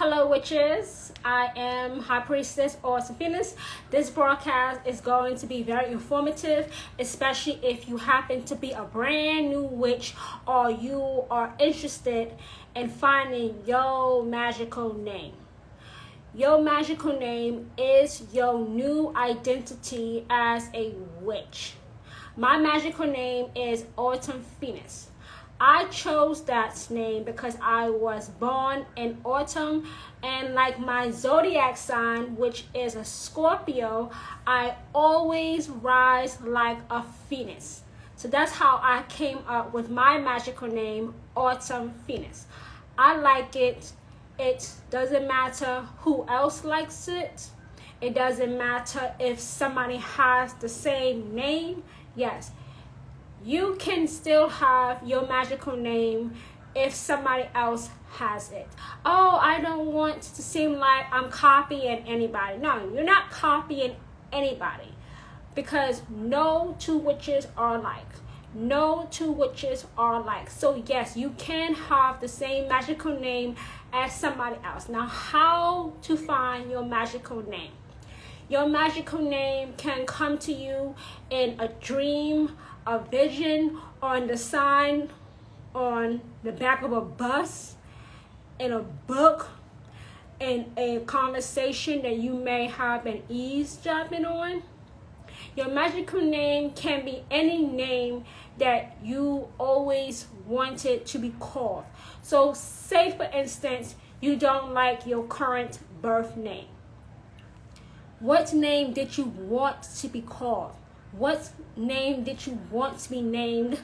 Hello witches, I am High Priestess or Venus. This broadcast is going to be very informative, especially if you happen to be a brand new witch or you are interested in finding your magical name. Your magical name is your new identity as a witch. My magical name is Autumn Phoenix. I chose that name because I was born in autumn, and like my zodiac sign, which is a Scorpio, I always rise like a phoenix. So that's how I came up with my magical name, Autumn Phoenix. I like it. It doesn't matter who else likes it. It doesn't matter if somebody has the same name. Yes, you can still have your magical name if somebody else has it. Oh, I don't want to seem like I'm copying anybody. No, you're not copying anybody, because no two witches are alike. No two witches are alike. So yes, you can have the same magical name as somebody else. Now, how to find your magical name? Your magical name can come to you in a dream, a vision, on the sign, on the back of a bus, in a book, in a conversation that you may have been eavesdropping on. Your magical name can be any name that you always wanted to be called. So say for instance, you don't like your current birth name. What name did you want to be called? What name did you want to be named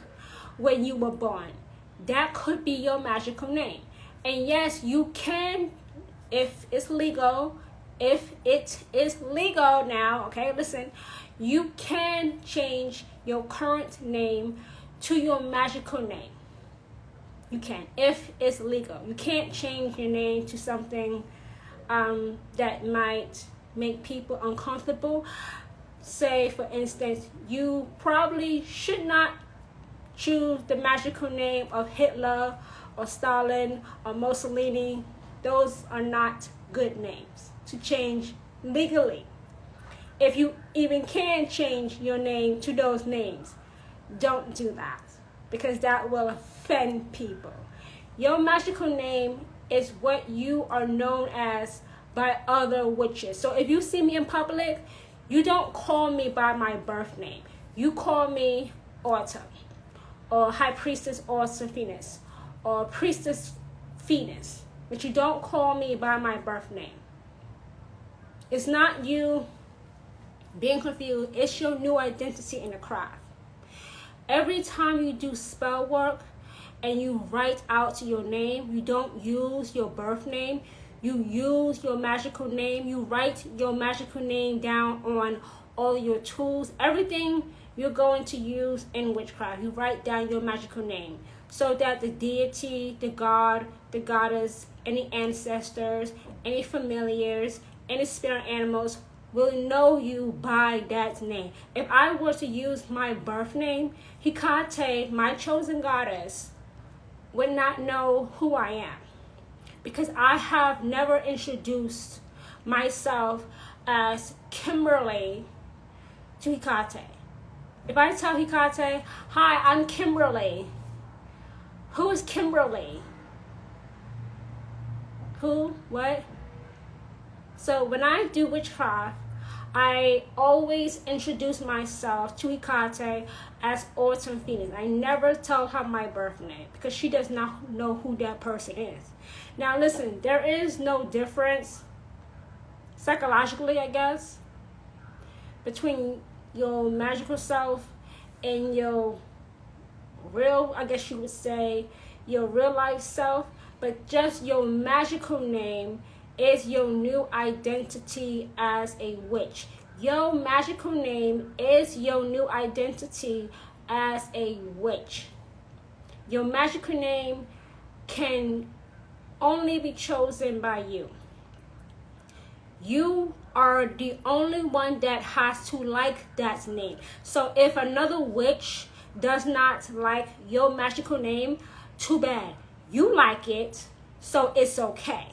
when you were born? That could be your magical name. And yes, you can, if it's legal, now, okay, listen, you can change your current name to your magical name. You can, if it's legal. You can't change your name to something that might make people uncomfortable. Say for instance, you probably should not choose the magical name of Hitler or Stalin or Mussolini. Those are not good names to change legally. If you even can change your name to those names, don't do that, because that will offend people. Your magical name is what you are known as by other witches. So if you see me in public, you don't call me by my birth name. You call me Autumn, or High Priestess Autumn Phoenix, or Priestess Phoenix, but you don't call me by my birth name. It's not you being confused. It's your new identity in the craft. Every time you do spell work and you write out your name, you don't use your birth name. You use your magical name. You write your magical name down on all your tools. Everything you're going to use in witchcraft, you write down your magical name so that the deity, the god, the goddess, any ancestors, any familiars, any spirit animals will know you by that name. If I were to use my birth name, Hecate, my chosen goddess, would not know who I am, because I have never introduced myself as Kimberly to Hecate. If I tell Hecate, hi, I'm Kimberly, who is Kimberly? Who? What? So when I do witchcraft, I always introduce myself to Hecate as Autumn Phoenix. I never tell her my birth name, because she does not know who that person is. Now listen, there is no difference psychologically, I guess, between your magical self and your real, I guess you would say, your real life self, but just your magical name is your new identity as a witch. Your magical name is your new identity as a witch. Your magical name can only be chosen by you. You are the only one that has to like that name. So if another witch does not like your magical name, too bad. You like it, so it's okay.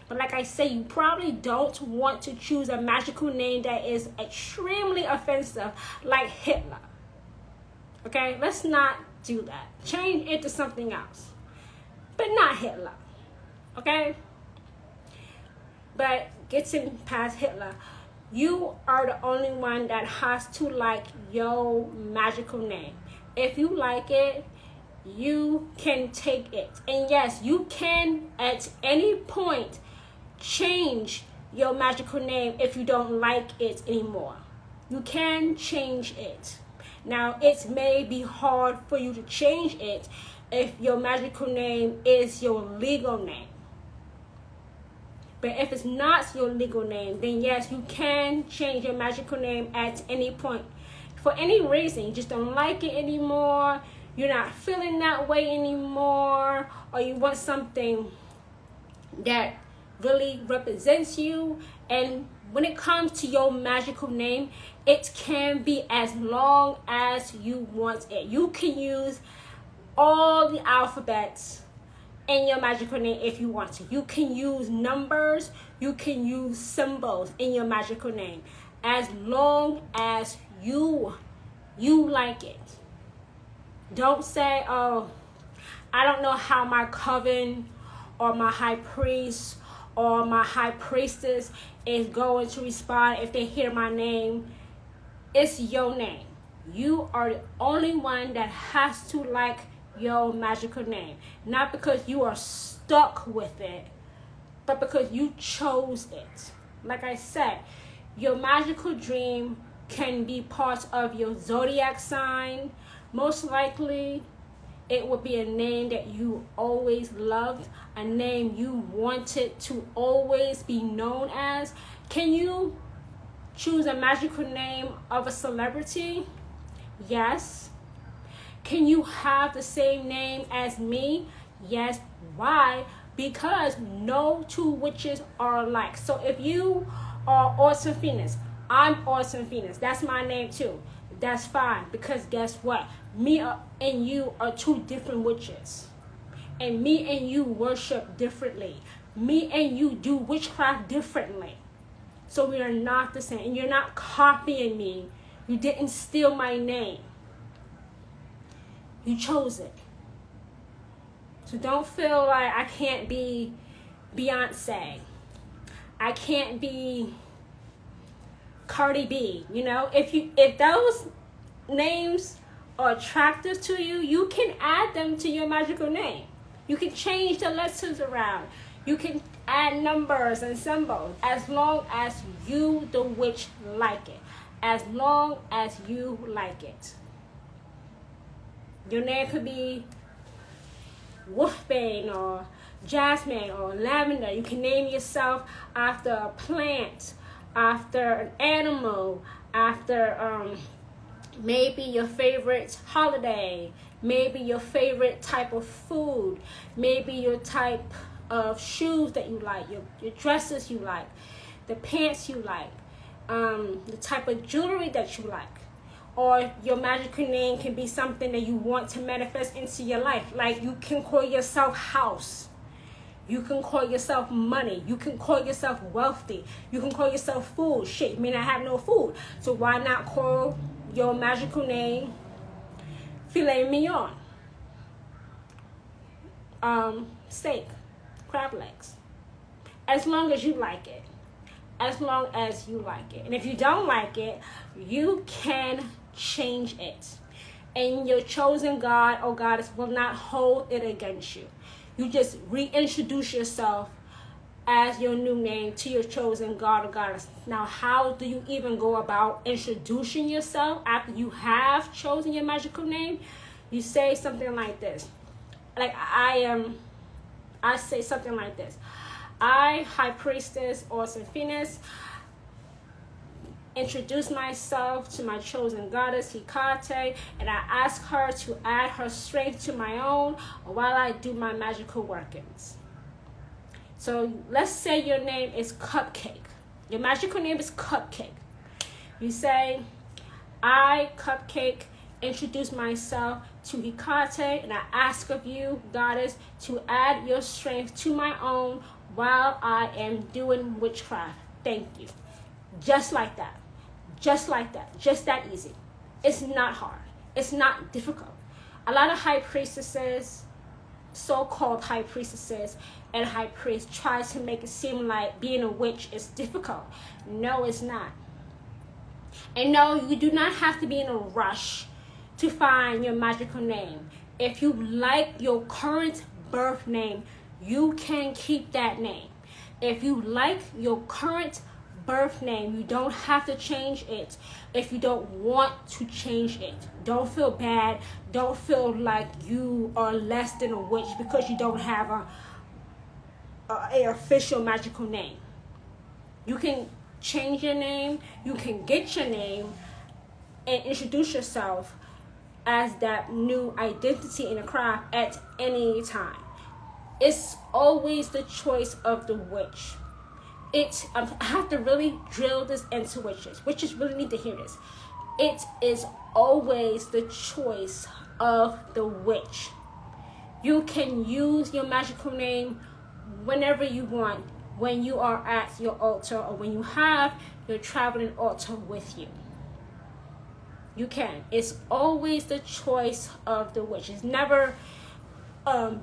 But like I say, you probably don't want to choose a magical name that is extremely offensive, like Hitler. Okay, let's not do that. Change it to something else, but not Hitler. Okay? But getting past Hitler, you are the only one that has to like your magical name. If you like it, you can take it. And yes, you can at any point change your magical name if you don't like it anymore. You can change it. Now, it may be hard for you to change it if your magical name is your legal name. But if it's not your legal name, then yes, you can change your magical name at any point. For any reason, you just don't like it anymore, you're not feeling that way anymore, or you want something that really represents you. And when it comes to your magical name, it can be as long as you want it. You can use all the alphabets in your magical name if you want to. You can use numbers, you can use symbols in your magical name, as long as you like it. Don't say, oh, I don't know how my coven or my high priest or my high priestess is going to respond if they hear my name. It's your name. You are the only one that has to like your magical name. Not because you are stuck with it, but because you chose it. Like I said, your magical dream can be part of your zodiac sign. Most likely, it would be a name that you always loved, a name you wanted to always be known as. Can you choose a magical name of a celebrity? Yes. Can you have the same name as me? Yes. Why? Because no two witches are alike. So if you are Awesome Phoenix, I'm Awesome Phoenix. That's my name too. That's fine, because guess what? Me and you are two different witches. And me and you worship differently. Me and you do witchcraft differently. So we are not the same. And you're not copying me. You didn't steal my name. You chose it. So don't feel like I can't be Beyonce. I can't be Cardi B. You know, if those names are attractive to you, you can add them to your magical name. You can change the letters around. You can add numbers and symbols, as long as you, the witch, like it. As long as you like it. Your name could be Wolfbane or Jasmine or Lavender. You can name yourself after a plant, after an animal, after maybe your favorite holiday, maybe your favorite type of food, maybe your type of shoes that you like, your dresses you like, the pants you like, the type of jewelry that you like. Or your magical name can be something that you want to manifest into your life. Like, you can call yourself house. You can call yourself money. You can call yourself wealthy. You can call yourself food. Shit, you may not have no food. So why not call your magical name filet mignon? Steak, crab legs. As long as you like it. As long as you like it. And if you don't like it, you can change it. And your chosen God or goddess will not hold it against you. You just reintroduce yourself as your new name to your chosen God or goddess. Now, how do you even go about introducing yourself after you have chosen your magical name? You say something like this. Like I say something like this. I, High Priestess Awesome Phoenix, introduce myself to my chosen goddess Hecate, and I ask her to add her strength to my own while I do my magical workings. So let's say your name is Cupcake. Your magical name is Cupcake. You say, I, Cupcake, introduce myself to Hecate, and I ask of you, goddess, to add your strength to my own while I am doing witchcraft. Thank you. Just like that. Just like that. Just that easy. It's not hard. It's not difficult. A lot of high priestesses, so-called high priestesses and high priests, try to make it seem like being a witch is difficult. No, it's not. And no, you do not have to be in a rush to find your magical name. If you like your current birth name, you can keep that name. If you like your current birth name, you don't have to change it. If you don't want to change it, don't feel bad. Don't feel like you are less than a witch because you don't have a official magical name. You can change your name. You can get your name and introduce yourself as that new identity in the craft at any time. It's always the choice of the witch. I have to really drill this into witches. Witches really need to hear this. It is always the choice of the witch. You can use your magical name whenever you want, when you are at your altar or when you have your traveling altar with you. You can. It's always the choice of the witch. It's never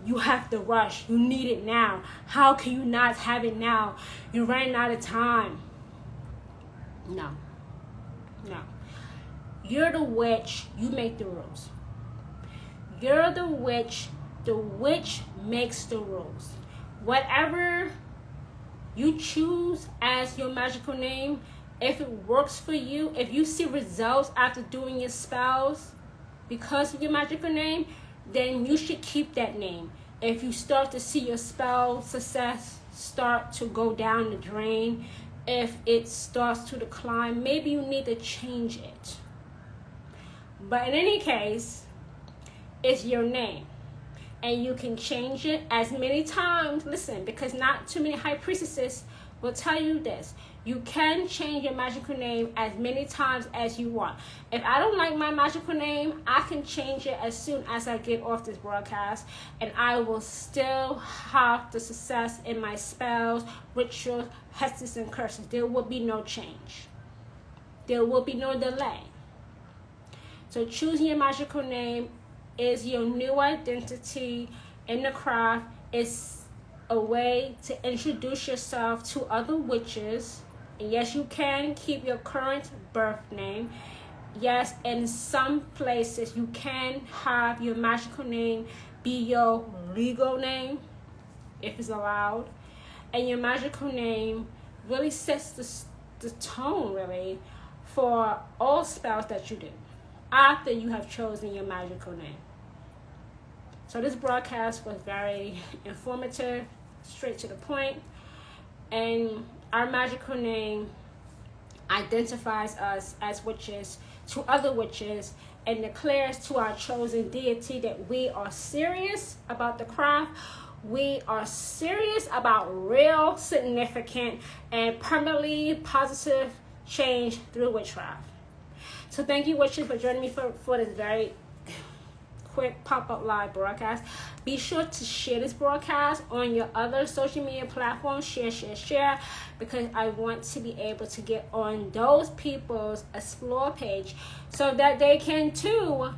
you have to rush. You need it now. How can you not have it now? You're running out of time. No. You're the witch. You make the rules. You're the witch. The witch makes the rules. Whatever you choose as your magical name, if it works for you, if you see results after doing your spells because of your magical name, then you should keep that name. If you start to see your spell success start to go down the drain, if it starts to decline, maybe you need to change it. But in any case, it's your name. And you can change it as many times. Listen, because not too many high priestesses will tell you this. You can change your magical name as many times as you want. If I don't like my magical name, I can change it as soon as I get off this broadcast, and I will still have the success in my spells, rituals, hexes, and curses. There will be no change. There will be no delay. So choosing your magical name is your new identity in the craft. It's a way to introduce yourself to other witches. And yes, you can keep your current birth name. Yes, in some places you can have your magical name be your legal name, if it's allowed. And your magical name really sets the tone, really, for all spells that you do after you have chosen your magical name. So this broadcast was very informative, straight to the point, and our magical name identifies us as witches to other witches and declares to our chosen deity that we are serious about the craft. We are serious about real, significant, and permanently positive change through witchcraft. So thank you, witches, for joining me for this very quick pop-up live broadcast. Be sure to share this broadcast on your other social media platforms. Share, because I want to be able to get on those people's explore page so that they can too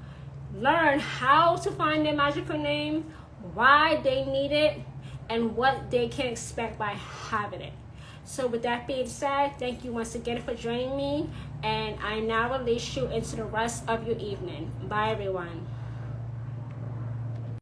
learn how to find their magical name, why they need it, and what they can expect by having it. So with that being said, thank you once again for joining me, and I now release you into the rest of your evening. Bye, everyone.